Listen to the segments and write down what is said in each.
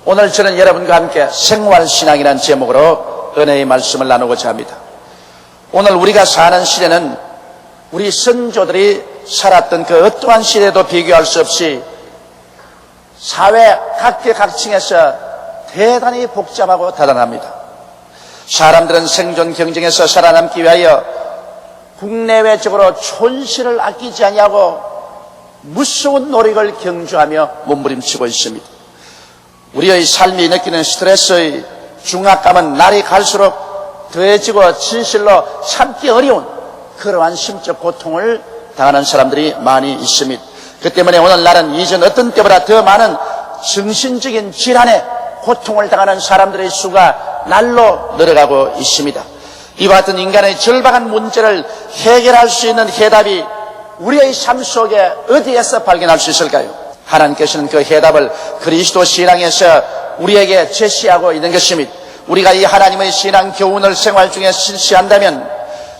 오늘 저는 여러분과 함께 생활신앙이라는 제목으로 은혜의 말씀을 나누고자 합니다. 오늘 우리가 사는 시대는 우리 선조들이 살았던 그 어떠한 시대도 비교할 수 없이 사회 각계각층에서 대단히 복잡하고 다단합니다. 사람들은 생존 경쟁에서 살아남기 위하여 국내외적으로 촌실을 아끼지 아니하고 무서운 노력을 경주하며 몸부림치고 있습니다. 우리의 삶이 느끼는 스트레스의 중압감은 날이 갈수록 더해지고 진실로 참기 어려운 그러한 심적 고통을 당하는 사람들이 많이 있습니다. 그 때문에 오늘날은 이전 어떤 때보다 더 많은 정신적인 질환에 고통을 당하는 사람들의 수가 날로 늘어가고 있습니다. 이와 같은 인간의 절박한 문제를 해결할 수 있는 해답이 우리의 삶 속에 어디에서 발견할 수 있을까요? 하나님께서는 그 해답을 그리스도 신앙에서 우리에게 제시하고 있는 것입니다. 우리가 이 하나님의 신앙 교훈을 생활 중에 실시한다면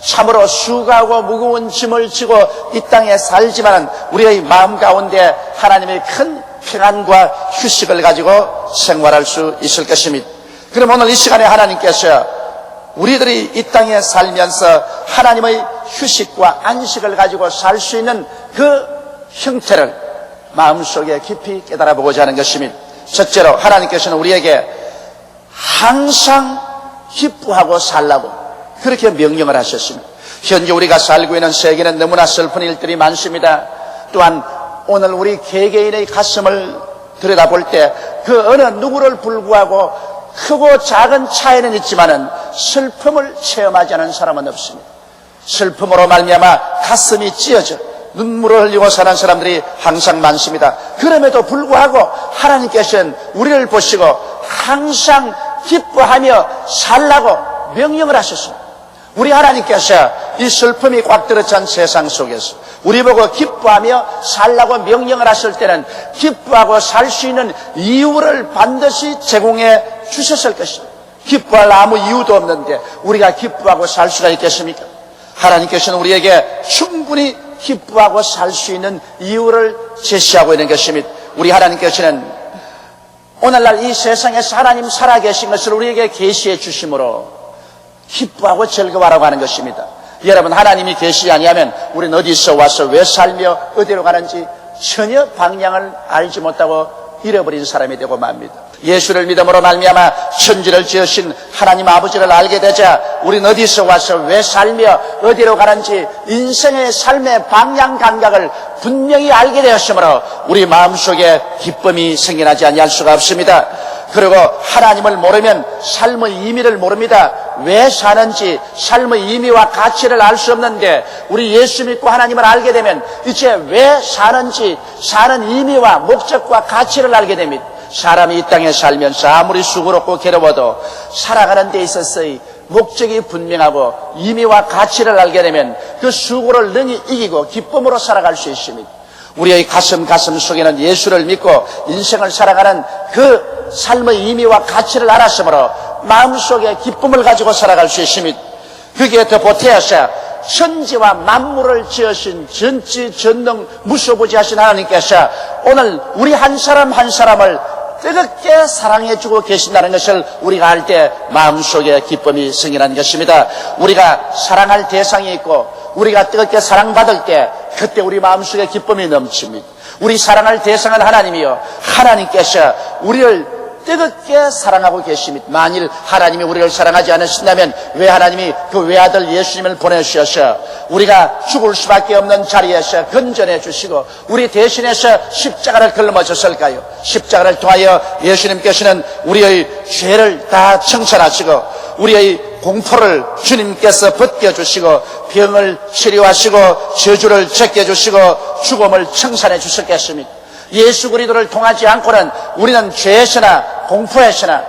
참으로 수고하고 무거운 짐을 지고 이 땅에 살지만 우리의 마음 가운데 하나님의 큰 평안과 휴식을 가지고 생활할 수 있을 것입니다. 그럼 오늘 이 시간에 하나님께서 우리들이 이 땅에 살면서 하나님의 휴식과 안식을 가지고 살 수 있는 그 형태를 마음속에 깊이 깨달아보고자 하는 것입니다. 첫째로 하나님께서는 우리에게 항상 기뻐하고 살라고 그렇게 명령을 하셨습니다. 현재 우리가 살고 있는 세계는 너무나 슬픈 일들이 많습니다. 또한 오늘 우리 개개인의 가슴을 들여다볼 때 그 어느 누구를 불구하고 크고 작은 차이는 있지만은 슬픔을 체험하지 않은 사람은 없습니다. 슬픔으로 말미암아 가슴이 찢어져 눈물을 흘리고 사는 사람들이 항상 많습니다. 그럼에도 불구하고 하나님께서는 우리를 보시고 항상 기뻐하며 살라고 명령을 하셨습니다. 우리 하나님께서 이 슬픔이 꽉 들어찬 세상 속에서 우리 보고 기뻐하며 살라고 명령을 하실 때는 기뻐하고 살 수 있는 이유를 반드시 제공해 주셨을 것입니다. 기뻐할 아무 이유도 없는데 우리가 기뻐하고 살 수가 있겠습니까? 하나님께서는 우리에게 충분히 기뻐하고 살 수 있는 이유를 제시하고 있는 것입니다. 우리 하나님께서는 오늘날 이 세상에서 하나님 살아계신 것을 우리에게 계시해 주심으로 기뻐하고 즐거워하라고 하는 것입니다. 여러분, 하나님이 계시지 아니하면 우리는 어디서 와서 왜 살며 어디로 가는지 전혀 방향을 알지 못하고 잃어버린 사람이 되고 맙니다. 예수를 믿음으로 말미암아 천지를 지으신 하나님 아버지를 알게 되자 우리는 어디서 와서 왜 살며 어디로 가는지 인생의 삶의 방향 감각을 분명히 알게 되었으므로 우리 마음속에 기쁨이 생겨나지 아니할 수가 없습니다. 그리고 하나님을 모르면 삶의 의미를 모릅니다. 왜 사는지 삶의 의미와 가치를 알 수 없는데 우리 예수 믿고 하나님을 알게 되면 이제 왜 사는지 사는 의미와 목적과 가치를 알게 됩니다. 사람이 이 땅에 살면서 아무리 수고롭고 괴로워도 살아가는 데 있어서의 목적이 분명하고 의미와 가치를 알게 되면 그 수고를 능히 이기고 기쁨으로 살아갈 수 있습니다. 우리의 가슴 속에는 예수를 믿고 인생을 살아가는 그 삶의 의미와 가치를 알았으므로 마음속에 기쁨을 가지고 살아갈 수 있습니다. 그게 더 보태어서 천지와 만물을 지으신 전지전능 무소부지하신 하나님께서 오늘 우리 한 사람 한 사람을 뜨겁게 사랑해주고 계신다는 것을 우리가 알 때 마음속에 기쁨이 생기는 것입니다. 우리가 사랑할 대상이 있고 우리가 뜨겁게 사랑받을 때 그때 우리 마음속에 기쁨이 넘칩니다. 우리 사랑할 대상은 하나님이요, 하나님께서 우리를 뜨겁게 사랑하고 계십니다. 만일 하나님이 우리를 사랑하지 않으신다면 왜 하나님이 그 외아들 예수님을 보내주셔서 우리가 죽을 수밖에 없는 자리에서 건져내 주시고 우리 대신해서 십자가를 걸머졌을까요? 십자가를 통하여 예수님께서는 우리의 죄를 다 청산하시고 우리의 공포를 주님께서 벗겨주시고 병을 치료하시고 저주를 제껴주시고 죽음을 청산해 주셨겠습니다. 예수 그리스도를 통하지 않고는 우리는 죄에서나 공포에서나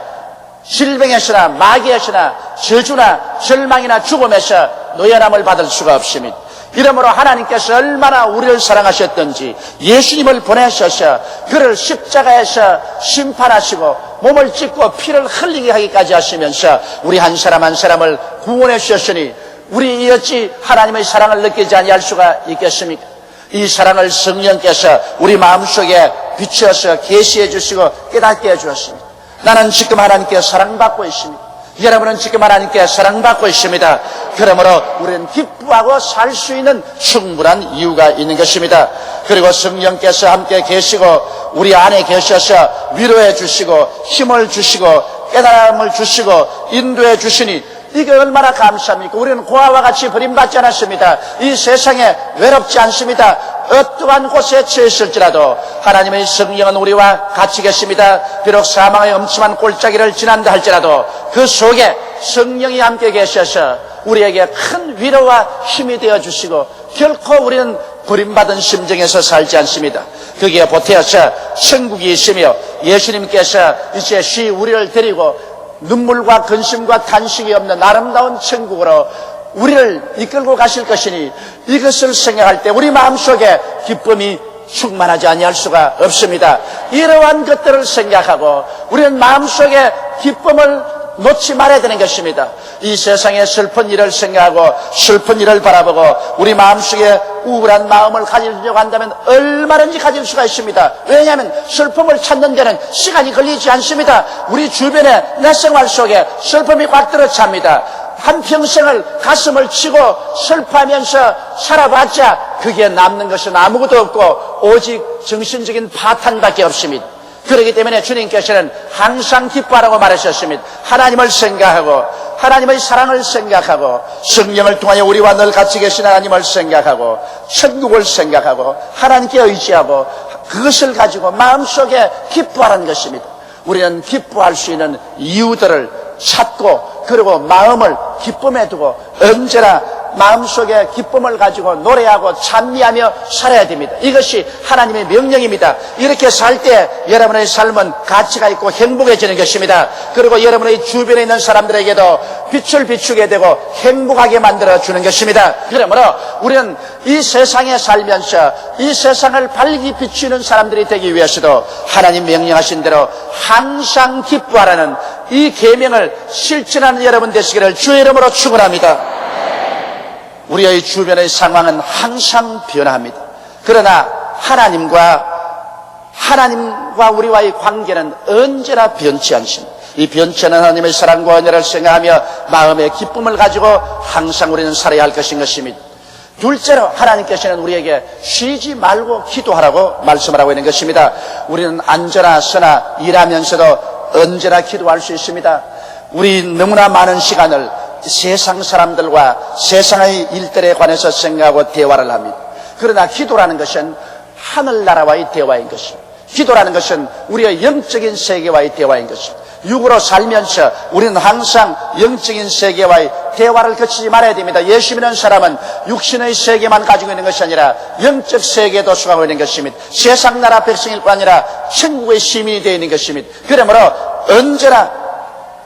질병에서나 마귀에서나 저주나 절망이나 죽음에서 노연함을 받을 수가 없습니다. 이러므로 하나님께서 얼마나 우리를 사랑하셨던지 예수님을 보내셔서 그를 십자가에서 심판하시고 몸을 찢고 피를 흘리게 하기까지 하시면서 우리 한 사람 한 사람을 구원해 주셨으니 우리 어찌 하나님의 사랑을 느끼지 아니할 수가 있겠습니까? 이 사랑을 성령께서 우리 마음속에 비추어서 계시해 주시고 깨닫게 해 주었습니다. 나는 지금 하나님께 사랑받고 있습니다. 여러분은 지금 하나님께 사랑받고 있습니다. 그러므로 우리는 기뻐하고 살 수 있는 충분한 이유가 있는 것입니다. 그리고 성령께서 함께 계시고 우리 안에 계셔서 위로해 주시고 힘을 주시고 깨달음을 주시고 인도해 주시니 이게 얼마나 감사합니까? 우리는 고아와 같이 버림받지 않았습니다. 이 세상에 외롭지 않습니다. 어떠한 곳에 처했을지라도 하나님의 성령은 우리와 같이 계십니다. 비록 사망의 엄침한 골짜기를 지난다 할지라도 그 속에 성령이 함께 계셔서 우리에게 큰 위로와 힘이 되어주시고 결코 우리는 버림받은 심정에서 살지 않습니다. 거기에 보태어서 천국이 있으며 예수님께서 이제 쉬 우리를 데리고 눈물과 근심과 탄식이 없는 아름다운 천국으로 우리를 이끌고 가실 것이니 이것을 생각할 때 우리 마음속에 기쁨이 충만하지 아니할 수가 없습니다. 이러한 것들을 생각하고 우리는 마음속에 기쁨을 놓지 말아야 되는 것입니다. 이 세상의 슬픈 일을 생각하고 슬픈 일을 바라보고 우리 마음속에 우울한 마음을 가지려고 한다면 얼마든지 가질 수가 있습니다. 왜냐하면 슬픔을 찾는 데는 시간이 걸리지 않습니다. 우리 주변의 내 생활 속에 슬픔이 꽉 들어찹니다. 한평생을 가슴을 치고 슬퍼하면서 살아봤자 그게 남는 것은 아무것도 없고 오직 정신적인 파탄밖에 없습니다. 그렇기 때문에 주님께서는 항상 기뻐하라고 말하셨습니다. 하나님을 생각하고 하나님의 사랑을 생각하고 성령을 통하여 우리와 늘 같이 계신 하나님을 생각하고 천국을 생각하고 하나님께 의지하고 그것을 가지고 마음속에 기뻐하라는 것입니다. 우리는 기뻐할 수 있는 이유들을 찾고 그리고 마음을 기쁨에 두고 언제나 마음속에 기쁨을 가지고 노래하고 찬미하며 살아야 됩니다. 이것이 하나님의 명령입니다. 이렇게 살 때 여러분의 삶은 가치가 있고 행복해지는 것입니다. 그리고 여러분의 주변에 있는 사람들에게도 빛을 비추게 되고 행복하게 만들어주는 것입니다. 그러므로 우리는 이 세상에 살면서 이 세상을 밝게 비추는 사람들이 되기 위해서도 하나님 명령하신 대로 항상 기뻐하라는 이 계명을 실천하는 여러분 되시기를 주의 이름으로 축원합니다. 우리의 주변의 상황은 항상 변합니다. 그러나 하나님과 우리와의 관계는 언제나 변치 않습니다. 이 변치 않은 하나님의 사랑과 은혜를 생각하며 마음의 기쁨을 가지고 항상 우리는 살아야 할 것입니다. 둘째로 하나님께서는 우리에게 쉬지 말고 기도하라고 말씀하고 있는 것입니다. 우리는 앉아나 서나 일하면서도 언제나 기도할 수 있습니다. 우리 너무나 많은 시간을 세상 사람들과 세상의 일들에 관해서 생각하고 대화를 합니다. 그러나 기도라는 것은 하늘나라와의 대화인 것입니다. 기도라는 것은 우리의 영적인 세계와의 대화인 것입니다. 육으로 살면서 우리는 항상 영적인 세계와의 대화를 거치지 말아야 됩니다. 예수 믿는 사람은 육신의 세계만 가지고 있는 것이 아니라 영적 세계도 수강하고 있는 것입니다. 세상 나라 백성일 뿐 아니라 천국의 시민이 되어 있는 것입니다. 그러므로 언제나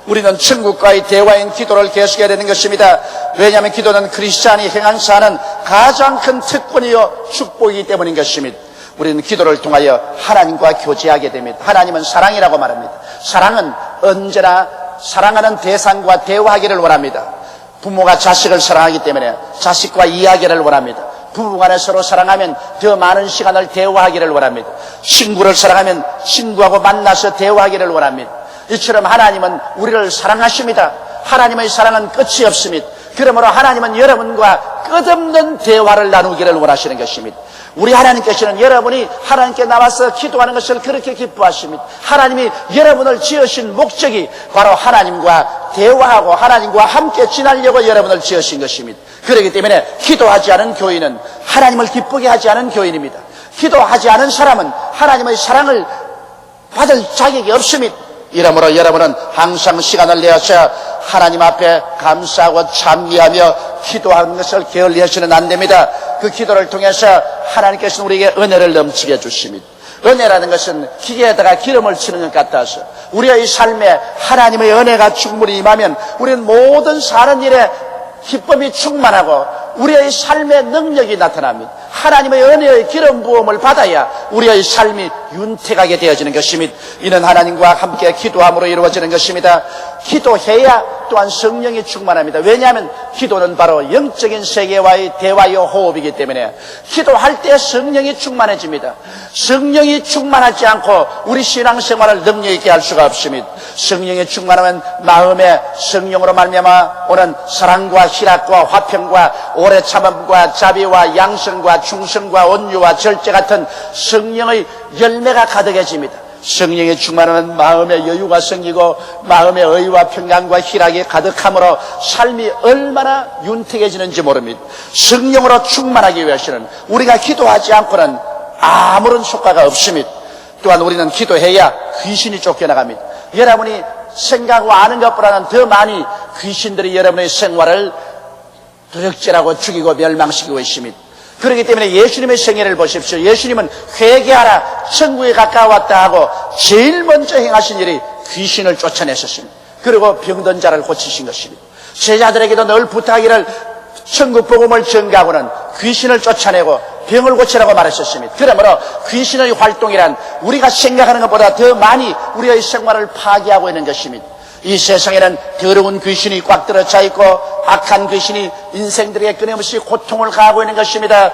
우리는 천국과의 대화인 기도를 계속해야 되는 것입니다. 왜냐하면 기도는 크리스찬이 행하면서 하는 가장 큰 특권이요 축복이기 때문인 것입니다. 우리는 기도를 통하여 하나님과 교제하게 됩니다. 하나님은 사랑이라고 말합니다. 사랑은 언제나 사랑하는 대상과 대화하기를 원합니다. 부모가 자식을 사랑하기 때문에 자식과 이야기를 원합니다. 부부간에 서로 사랑하면 더 많은 시간을 대화하기를 원합니다. 친구를 사랑하면 친구하고 만나서 대화하기를 원합니다. 이처럼 하나님은 우리를 사랑하십니다. 하나님의 사랑은 끝이 없습니다. 그러므로 하나님은 여러분과 끝없는 대화를 나누기를 원하시는 것입니다. 우리 하나님께서는 여러분이 하나님께 나와서 기도하는 것을 그렇게 기뻐하십니다. 하나님이 여러분을 지으신 목적이 바로 하나님과 대화하고 하나님과 함께 지내려고 여러분을 지으신 것입니다. 그렇기 때문에 기도하지 않은 교인은 하나님을 기쁘게 하지 않은 교인입니다. 기도하지 않은 사람은 하나님의 사랑을 받을 자격이 없습니다. 이러므로 여러분은 항상 시간을 내어서 하나님 앞에 감사하고 찬미하며 기도하는 것을 게을리해서는 안 됩니다. 그 기도를 통해서 하나님께서는 우리에게 은혜를 넘치게 해주십니다. 은혜라는 것은 기계에다가 기름을 치는 것 같아서 우리의 삶에 하나님의 은혜가 충분히 임하면 우리는 모든 사는 일에 기쁨이 충만하고 우리의 삶의 능력이 나타납니다. 하나님의 은혜의 기름 부음을 받아야 우리의 삶이 윤택하게 되어지는 것입니다. 이는 하나님과 함께 기도함으로 이루어지는 것입니다. 기도해야 또한 성령이 충만합니다. 왜냐하면 기도는 바로 영적인 세계와의 대화요 호흡이기 때문에 기도할 때 성령이 충만해집니다. 성령이 충만하지 않고 우리 신앙생활을 능력 있게 할 수가 없습니다. 성령이 충만하면 마음에 성령으로 말미암아 오는 사랑과 희락과 화평과 오래 참음과 자비와 양성과 충성과 온유와 절제 같은 성령의 열매가 가득해집니다. 성령이 충만하면 마음의 여유가 생기고 마음의 의와 평강과 희락이 가득함으로 삶이 얼마나 윤택해지는지 모릅니다. 성령으로 충만하기 위해서는 우리가 기도하지 않고는 아무런 효과가 없습니다. 또한 우리는 기도해야 귀신이 쫓겨나갑니다. 여러분이 생각하고 아는 것보다는 더 많이 귀신들이 여러분의 생활을 도적질하고 죽이고 멸망시키고 있습니다. 그렇기 때문에 예수님의 생애를 보십시오. 예수님은 회개하라 천국에 가까웠다 하고 제일 먼저 행하신 일이 귀신을 쫓아냈었습니다. 그리고 병든 자를 고치신 것입니다. 제자들에게도 늘 부탁하기를 천국 복음을 전가하고는 귀신을 쫓아내고 병을 고치라고 말했었습니다. 그러므로 귀신의 활동이란 우리가 생각하는 것보다 더 많이 우리의 생활을 파괴하고 있는 것입니다. 이 세상에는 더러운 귀신이 꽉 들어차 있고 악한 귀신이 인생들에게 끊임없이 고통을 가하고 있는 것입니다.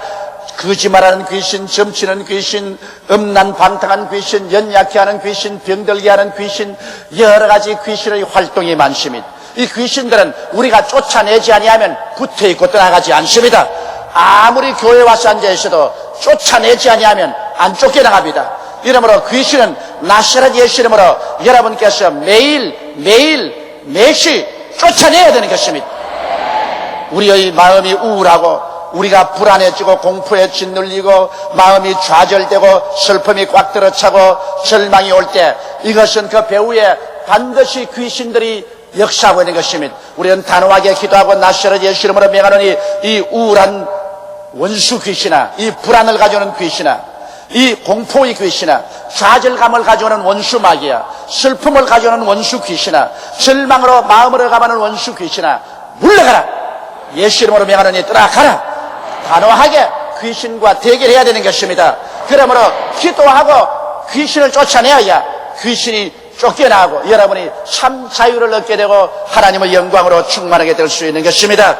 거짓말하는 귀신, 점치는 귀신, 음란방탕한 귀신, 연약해 하는 귀신, 병들게 하는 귀신, 여러 가지 귀신의 활동이 많습니다. 이 귀신들은 우리가 쫓아내지 아니하면 붙어있고 떠나가지 않습니다. 아무리 교회 와서 앉아있어도 쫓아내지 아니하면 안 쫓겨나갑니다. 이러므로 귀신은 나사렛 예수 이름으로 여러분께서 매시 쫓아내야 되는 것입니다. 우리의 마음이 우울하고 우리가 불안해지고 공포에 짓눌리고 마음이 좌절되고 슬픔이 꽉 들어차고 절망이 올 때 이것은 그 배후에 반드시 귀신들이 역사하고 있는 것입니다. 우리는 단호하게 기도하고 나사렛 예수 이름으로 명하노니 이 우울한 원수 귀신아, 이 불안을 가져오는 귀신아, 이 공포의 귀신아, 좌절감을 가져오는 원수 마귀야, 슬픔을 가져오는 원수 귀신아, 절망으로 마음으로 가마는 원수 귀신아, 물러가라. 예수 이름으로 명하노니 떠나가라. 단호하게 귀신과 대결해야 되는 것입니다. 그러므로 기도하고 귀신을 쫓아내야 귀신이 쫓겨나고 여러분이 참 자유를 얻게 되고 하나님의 영광으로 충만하게 될 수 있는 것입니다.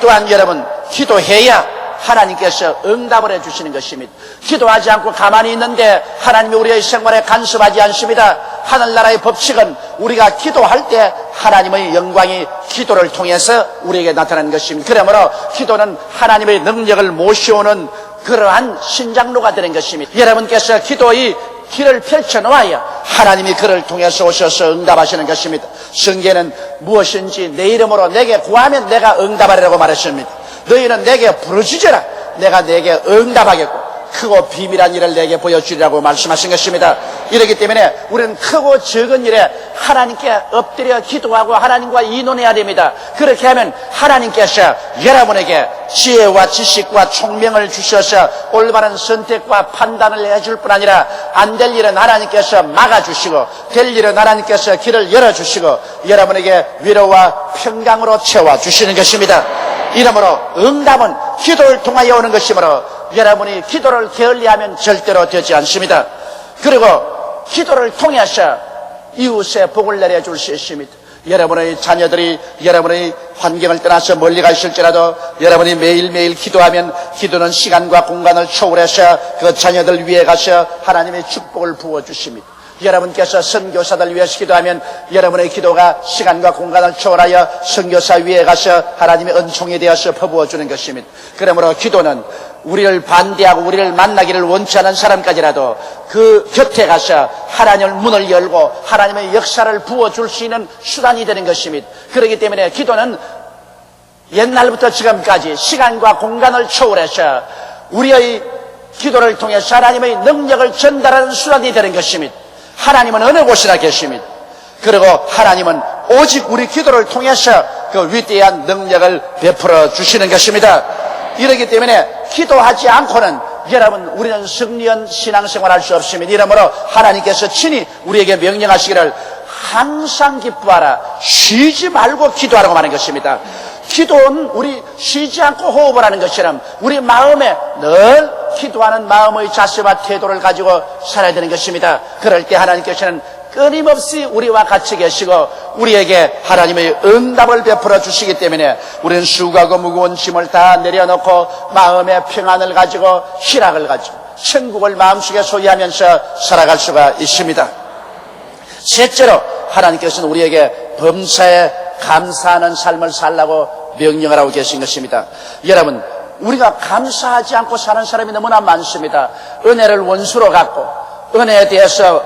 또한 여러분 기도해야 하나님께서 응답을 해주시는 것입니다. 기도하지 않고 가만히 있는데 하나님이 우리의 생활에 간섭하지 않습니다. 하늘나라의 법칙은 우리가 기도할 때 하나님의 영광이 기도를 통해서 우리에게 나타나는 것입니다. 그러므로 기도는 하나님의 능력을 모셔오는 그러한 신장로가 되는 것입니다. 여러분께서 기도의 길을 펼쳐놓아야 하나님이 그를 통해서 오셔서 응답하시는 것입니다. 성경에는 무엇인지 내 이름으로 내게 구하면 내가 응답하리라고 말했습니다. 너희는 내게 부르짖어라. 내가 내게 응답하겠고 크고 비밀한 일을 내게 보여주리라고 말씀하신 것입니다. 이렇기 때문에 우리는 크고 적은 일에 하나님께 엎드려 기도하고 하나님과 의논해야 됩니다. 그렇게 하면 하나님께서 여러분에게 지혜와 지식과 총명을 주셔서 올바른 선택과 판단을 해줄 뿐 아니라 안 될 일은 하나님께서 막아주시고 될 일은 하나님께서 길을 열어주시고 여러분에게 위로와 평강으로 채워주시는 것입니다. 이러므로 응답은 기도를 통하여 오는 것이므로 여러분이 기도를 게을리하면 절대로 되지 않습니다. 그리고 기도를 통해서 이웃에 복을 내려줄 수 있습니다. 여러분의 자녀들이 여러분의 환경을 떠나서 멀리 가실지라도 여러분이 매일매일 기도하면 기도는 시간과 공간을 초월해서 그 자녀들 위에 가서 하나님의 축복을 부어주십니다. 여러분께서 선교사들 위해서 기도하면 여러분의 기도가 시간과 공간을 초월하여 선교사 위에 가서 하나님의 은총이 되어서 퍼부어주는 것입니다. 그러므로 기도는 우리를 반대하고 우리를 만나기를 원치 않은 사람까지라도 그 곁에 가서 하나님의 문을 열고 하나님의 역사를 부어줄 수 있는 수단이 되는 것입니다. 그렇기 때문에 기도는 옛날부터 지금까지 시간과 공간을 초월해서 우리의 기도를 통해서 하나님의 능력을 전달하는 수단이 되는 것입니다. 하나님은 어느 곳이나 계십니다. 그리고 하나님은 오직 우리 기도를 통해서 그 위대한 능력을 베풀어 주시는 것입니다. 이렇기 때문에 기도하지 않고는 여러분 우리는 승리한 신앙생활 할 수 없습니다. 이러므로 하나님께서 친히 우리에게 명령하시기를 항상 기뻐하라, 쉬지 말고 기도하라고 말하는 것입니다. 기도는 우리 쉬지 않고 호흡을 하는 것처럼 우리 마음에 늘 기도하는 마음의 자세와 태도를 가지고 살아야 되는 것입니다. 그럴 때 하나님께서는 끊임없이 우리와 같이 계시고 우리에게 하나님의 응답을 베풀어 주시기 때문에 우리는 수고하고 무거운 짐을 다 내려놓고 마음의 평안을 가지고 희락을 가지고 천국을 마음속에 소유하면서 살아갈 수가 있습니다. 셋째로 하나님께서는 우리에게 범사에 감사하는 삶을 살라고 명령을 하고 계신 것입니다. 여러분, 우리가 감사하지 않고 사는 사람이 너무나 많습니다. 은혜를 원수로 갖고 은혜에 대해서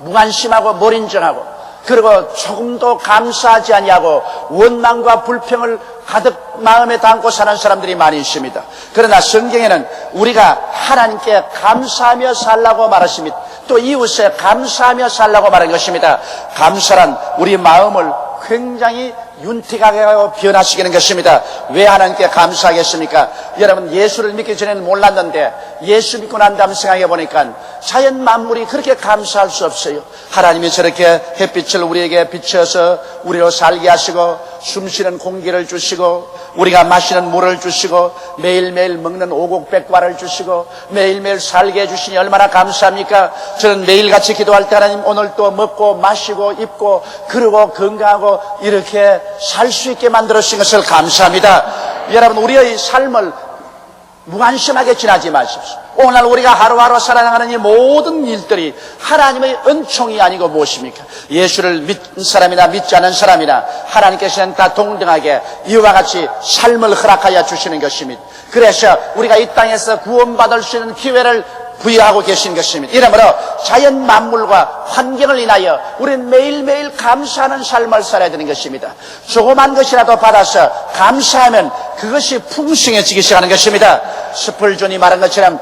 무관심하고 몰인정하고 그리고 조금도 감사하지 아니하고 원망과 불평을 가득 마음에 담고 사는 사람들이 많이 있습니다. 그러나 성경에는 우리가 하나님께 감사하며 살라고 말하십니다. 또 이웃에 감사하며 살라고 말한 것입니다. 감사란 우리 마음을 굉장히 윤택하게 하고 변화시키는 것입니다. 왜 하나님께 감사하겠습니까? 여러분, 예수를 믿기 전에는 몰랐는데 예수 믿고 난 다음 생각해 보니까 자연 만물이 그렇게 감사할 수 없어요. 하나님이 저렇게 햇빛을 우리에게 비춰서 우리로 살게 하시고 숨쉬는 공기를 주시고 우리가 마시는 물을 주시고 매일매일 먹는 오곡백과를 주시고 매일매일 살게 해주시니 얼마나 감사합니까? 저는 매일같이 기도할 때 하나님 오늘 또 먹고 마시고 입고 그러고 건강하고 이렇게 살 수 있게 만들어주신 것을 감사합니다. 여러분, 우리의 삶을 무관심하게 지나지 마십시오. 오늘 우리가 하루하루 살아나가는 이 모든 일들이 하나님의 은총이 아니고 무엇입니까? 예수를 믿는 사람이나 믿지 않은 사람이나 하나님께서는 다 동등하게 이와 같이 삶을 허락하여 주시는 것입니다. 그래서 우리가 이 땅에서 구원받을 수 있는 기회를 부여하고 계신 것입니다. 이러므로 자연 만물과 환경을 인하여 우리는 매일매일 감사하는 삶을 살아야 되는 것입니다. 조그만 것이라도 받아서 감사하면 그것이 풍성해지기 시작하는 것입니다. 스펄전이 말한 것처럼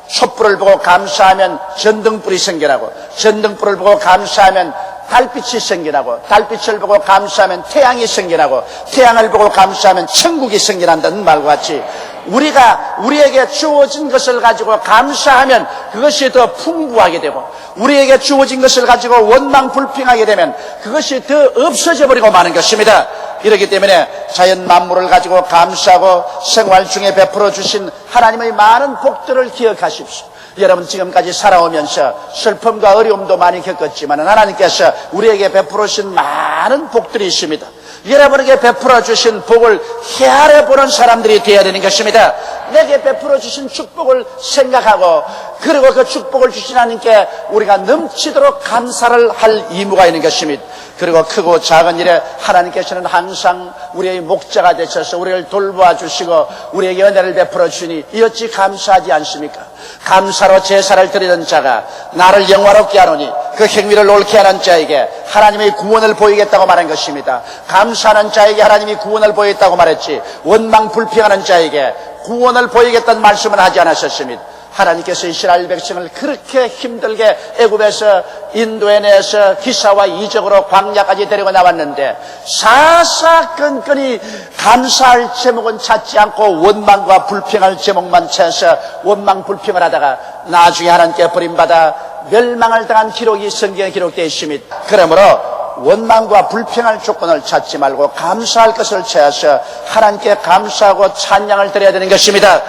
촛불을 보고 감사하면 전등불이 생겨나고 전등불을 보고 감사하면 달빛이 생겨나고 달빛을 보고 감사하면 태양이 생겨나고 태양을 보고 감사하면 천국이 생겨난다는 말과 같이 우리에게 주어진 것을 가지고 감사하면 그것이 더 풍부하게 되고 우리에게 주어진 것을 가지고 원망 불평하게 되면 그것이 더 없어져 버리고 마는 것입니다. 이렇기 때문에 자연 만물을 가지고 감사하고 생활 중에 베풀어 주신 하나님의 많은 복들을 기억하십시오. 여러분, 지금까지 살아오면서 슬픔과 어려움도 많이 겪었지만 하나님께서 우리에게 베풀어 주신 많은 복들이 있습니다. 여러분에게 베풀어 주신 복을 헤아려 보는 사람들이 되어야 되는 것입니다. 내게 베풀어 주신 축복을 생각하고 그리고 그 축복을 주신 하나님께 우리가 넘치도록 감사를 할 의무가 있는 것입니다. 그리고 크고 작은 일에 하나님께서는 항상 우리의 목자가 되셔서 우리를 돌보아 주시고 우리에게 은혜를 베풀어 주시니 이 어찌 감사하지 않습니까? 감사로 제사를 드리는 자가 나를 영화롭게 하노니 그 행위를 옳게 하는 자에게 하나님의 구원을 보이겠다고 말한 것입니다. 감사하는 자에게 하나님이 구원을 보이겠다고 말했지 원망 불평하는 자에게 구원을 보이겠다는 말씀은 하지 않았었습니다. 하나님께서 이스라엘 백성을 그렇게 힘들게 애굽에서 인도에 내서 기사와 이적으로 광야까지 데리고 나왔는데 사사건건이 감사할 제목은 찾지 않고 원망과 불평할 제목만 찾아서 원망 불평을 하다가 나중에 하나님께 버림받아 멸망을 당한 기록이 성경에 기록되어 있습니다. 그러므로 원망과 불평할 조건을 찾지 말고 감사할 것을 찾아서 하나님께 감사하고 찬양을 드려야 되는 것입니다.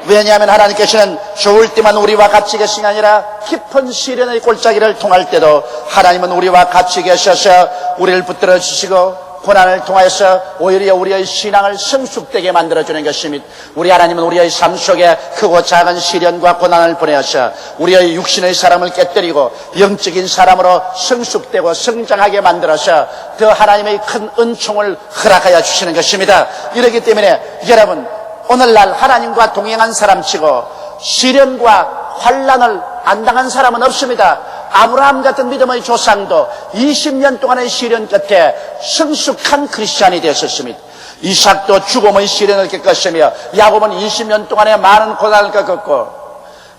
왜냐하면 하나님께서는 좋을 때만 우리와 같이 계신 게 아니라 깊은 시련의 골짜기를 통할 때도 하나님은 우리와 같이 계셔서 우리를 붙들어 주시고 고난을 통해서 오히려 우리의 신앙을 성숙되게 만들어주는 것입니다. 우리 하나님은 우리의 삶 속에 크고 작은 시련과 고난을 보내어서 우리의 육신의 사람을 깨뜨리고 영적인 사람으로 성숙되고 성장하게 만들어서 더 하나님의 큰 은총을 허락하여 주시는 것입니다. 이렇기 때문에 여러분, 오늘날 하나님과 동행한 사람치고 시련과 환난을 안 당한 사람은 없습니다. 아브라함 같은 믿음의 조상도 20년 동안의 시련 끝에 성숙한 크리스찬이 되었습니다. 이삭도 죽음의 시련을 겪었으며 야곱은 20년 동안의 많은 고난을 겪었고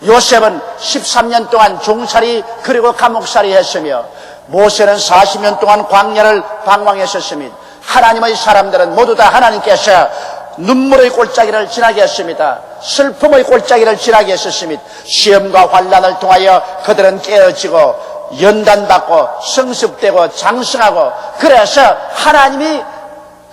요셉은 13년 동안 종살이 그리고 감옥살이 했으며 모세는 40년 동안 광야를 방황했었습니다. 하나님의 사람들은 모두 다 하나님께서 눈물의 골짜기를 지나게 했습니다. 슬픔의 골짜기를 지나게 했었습니다. 시험과 환난을 통하여 그들은 깨어지고 연단받고 성숙되고 장성하고 그래서 하나님이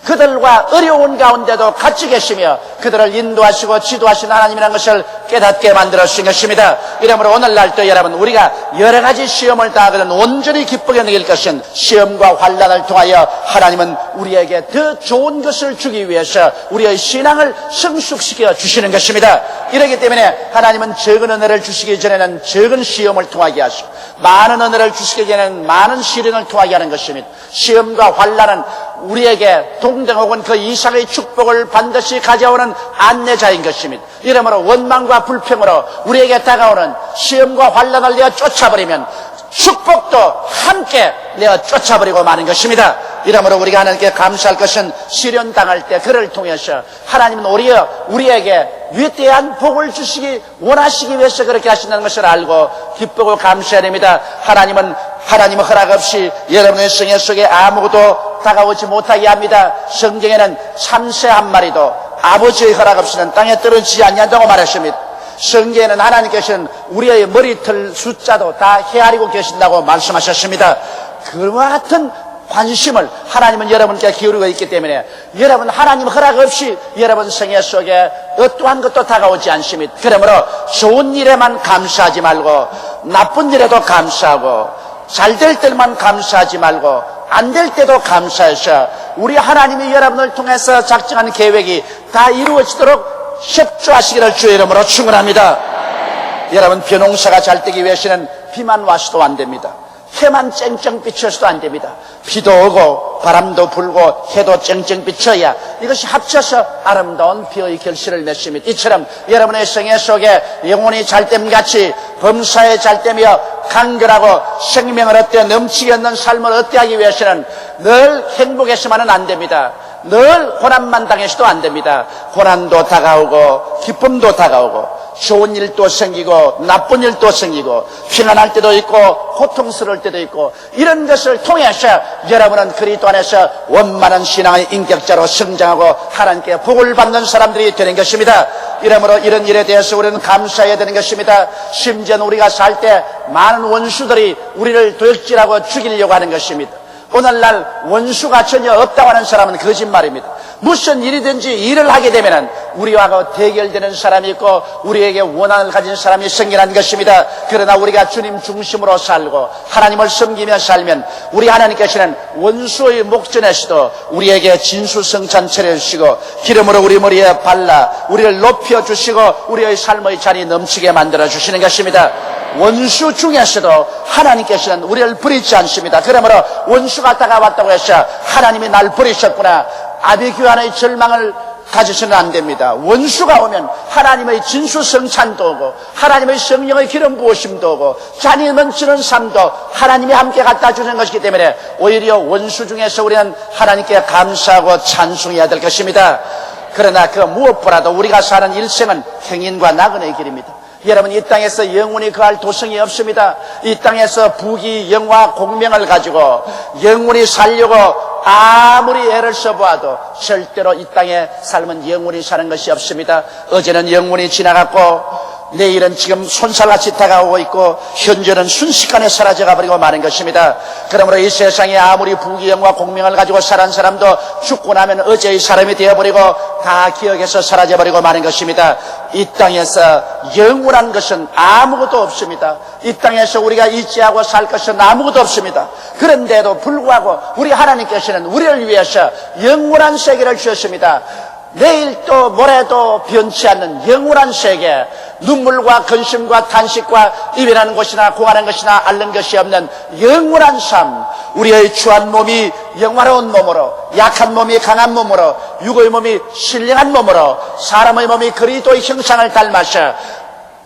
그들과 어려운 가운데도 같이 계시며 그들을 인도하시고 지도하신 하나님이라는 것을 깨닫게 만들어 주신 것입니다. 이러므로 오늘날도 여러분 우리가 여러 가지 시험을 당하거든 온전히 기쁘게 느낄 것은 시험과 환난을 통하여 하나님은 우리에게 더 좋은 것을 주기 위해서 우리의 신앙을 성숙시켜 주시는 것입니다. 이렇기 때문에 하나님은 적은 은혜를 주시기 전에는 적은 시험을 통하게 하시고 많은 은혜를 주시기 전에는 많은 시련을 통하게 하는 것입니다. 시험과 환난은 우리에게 동등 혹은 그 이상의 축복을 반드시 가져오는 안내자인 것입니다. 이러므로 원망과 불평으로 우리에게 다가오는 시험과 환난을 내어 쫓아버리면 축복도 함께 내어 쫓아버리고 마는 것입니다. 이러므로 우리가 하나님께 감사할 것은 시련 당할 때 그를 통해서 하나님은 오히려 우리에게 위대한 복을 주시기 원하시기 위해서 그렇게 하신다는 것을 알고 기쁘고 감사해야 됩니다. 하나님은 허락 없이 여러분의 생애 속에 아무것도 다가오지 못하게 합니다. 성경에는 참새 한 마리도 아버지의 허락 없이는 땅에 떨어지지 않는다고 말했습니다. 성경에는 하나님께서는 우리의 머리털 숫자도 다 헤아리고 계신다고 말씀하셨습니다. 그와 같은 관심을 하나님은 여러분께 기울이고 있기 때문에 여러분 하나님 허락 없이 여러분 생애 속에 어떠한 것도 다가오지 않습니다. 그러므로 좋은 일에만 감사하지 말고 나쁜 일에도 감사하고 잘 될 때만 감사하지 말고 안 될 때도 감사해서 우리 하나님이 여러분을 통해서 작정한 계획이 다 이루어지도록 협조하시기를 주의 이름으로 축원합니다. 여러분 벼농사가 잘 되기 위해서는 비만 와서도 안 됩니다. 해만 쨍쨍 비쳐서도 안 됩니다. 비도 오고 바람도 불고 해도 쨍쨍 비쳐야 이것이 합쳐서 아름다운 비의 결실을 맺습니다. 이처럼 여러분의 생애 속에 영혼이 잘됨 같이 범사에 잘되며 간결하고 생명을 얻되 넘치게 얻는 삶을 얻게 하기 위해서는 늘 행복해서만은 안 됩니다. 늘 고난만 당해서도 안 됩니다. 고난도 다가오고 기쁨도 다가오고 좋은 일도 생기고 나쁜 일도 생기고 평안할 때도 있고 고통스러울 때도 있고 이런 것을 통해서 여러분은 그리스도 안에서 원만한 신앙의 인격자로 성장하고 하나님께 복을 받는 사람들이 되는 것입니다. 이러므로 이런 일에 대해서 우리는 감사해야 되는 것입니다. 심지어 우리가 살 때 많은 원수들이 우리를 도둑질하고 죽이려고 하는 것입니다. 오늘날 원수가 전혀 없다고 하는 사람은 거짓말입니다. 무슨 일이든지 일을 하게 되면 우리와 대결되는 사람이 있고 우리에게 원한을 가진 사람이 생겨난 것입니다. 그러나 우리가 주님 중심으로 살고 하나님을 섬기며 살면 우리 하나님께서는 원수의 목전에서도 우리에게 진수성찬 차려주시고 기름으로 우리 머리에 발라 우리를 높여주시고 우리의 삶의 잔이 넘치게 만들어주시는 것입니다. 원수 중에서도 하나님께서는 우리를 버리지 않습니다. 그러므로 원수가 다가왔다고 해서 하나님이 날 버리셨구나 아비규환의 절망을 가져서는 안 됩니다. 원수가 오면 하나님의 진수성찬도 오고 하나님의 성령의 기름 부으심도 오고 잔이 넘치는 삶도 하나님이 함께 갖다 주는 것이기 때문에 오히려 원수 중에서 우리는 하나님께 감사하고 찬송해야 될 것입니다. 그러나 그 무엇보다도 우리가 사는 일생은 행인과 낙원의 길입니다. 여러분 이 땅에서 영원히 거할 도성이 없습니다. 이 땅에서 부귀 영화 공명을 가지고 영원히 살려고 아무리 애를 써보아도 절대로 이 땅의 삶은 영원히 사는 것이 없습니다. 어제는 영원히 지나갔고 내일은 지금 손살같이 다가오고 있고 현재는 순식간에 사라져가 버리고 마는 것입니다. 그러므로 이 세상에 아무리 부귀영화 공명을 가지고 살은 사람도 죽고 나면 어제의 사람이 되어버리고 다 기억에서 사라져버리고 마는 것입니다. 이 땅에서 영원한 것은 아무것도 없습니다. 이 땅에서 우리가 잊지하고 살 것은 아무것도 없습니다. 그런데도 불구하고 우리 하나님께서는 우리를 위해서 영원한 세계를 주셨습니다. 내일도 모레도 변치 않는 영원한 세계, 눈물과 근심과 탄식과 이별하는 것이나 공하는 것이나 앓는 것이 없는 영원한 삶, 우리의 추한 몸이 영화로운 몸으로, 약한 몸이 강한 몸으로, 육의 몸이 신령한 몸으로, 사람의 몸이 그리스도의 형상을 닮아서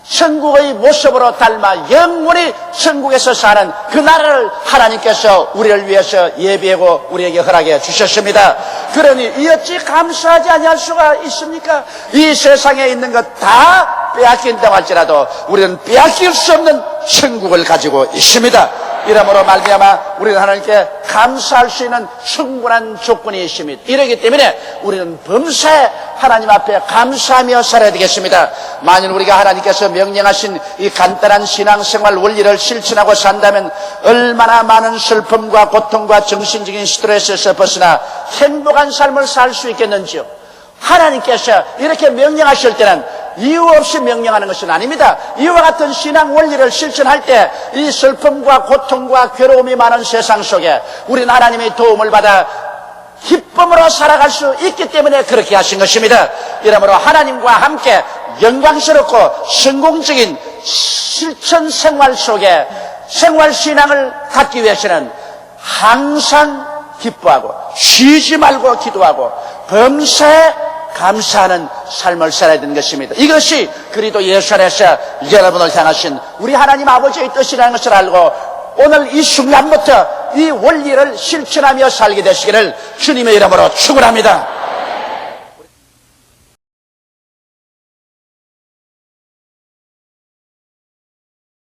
천국의 모습으로 닮아 영원히 천국에서 사는 그 나라를 하나님께서 우리를 위해서 예비하고 우리에게 허락해 주셨습니다. 그러니 이 어찌 감사하지 아니할 수가 있습니까? 이 세상에 있는 것 다 빼앗긴다고 할지라도 우리는 빼앗길 수 없는 천국을 가지고 있습니다. 이러므로 말미암아 우리는 하나님께 감사할 수 있는 충분한 조건이 있습니다. 이러기 때문에 우리는 범사에 하나님 앞에 감사하며 살아야 되겠습니다. 만일 우리가 하나님께서 명령하신 이 간단한 신앙생활 원리를 실천하고 산다면 얼마나 많은 슬픔과 고통과 정신적인 스트레스에서 벗어나 행복한 삶을 살 수 있겠는지요. 하나님께서 이렇게 명령하실 때는 이유 없이 명령하는 것은 아닙니다. 이와 같은 신앙 원리를 실천할 때 이 슬픔과 고통과 괴로움이 많은 세상 속에 우리는 하나님의 도움을 받아 기쁨으로 살아갈 수 있기 때문에 그렇게 하신 것입니다. 이러므로 하나님과 함께 영광스럽고 성공적인 실천 생활 속에 생활신앙을 갖기 위해서는 항상 기뻐하고 쉬지 말고 기도하고 범사에 감사하는 삶을 살아야 되는 것입니다. 이것이 그리스도 예수 안에서 여러분을 향하신 우리 하나님 아버지의 뜻이라는 것을 알고 오늘 이 순간부터 이 원리를 실천하며 살게 되시기를 주님의 이름으로 축원합니다.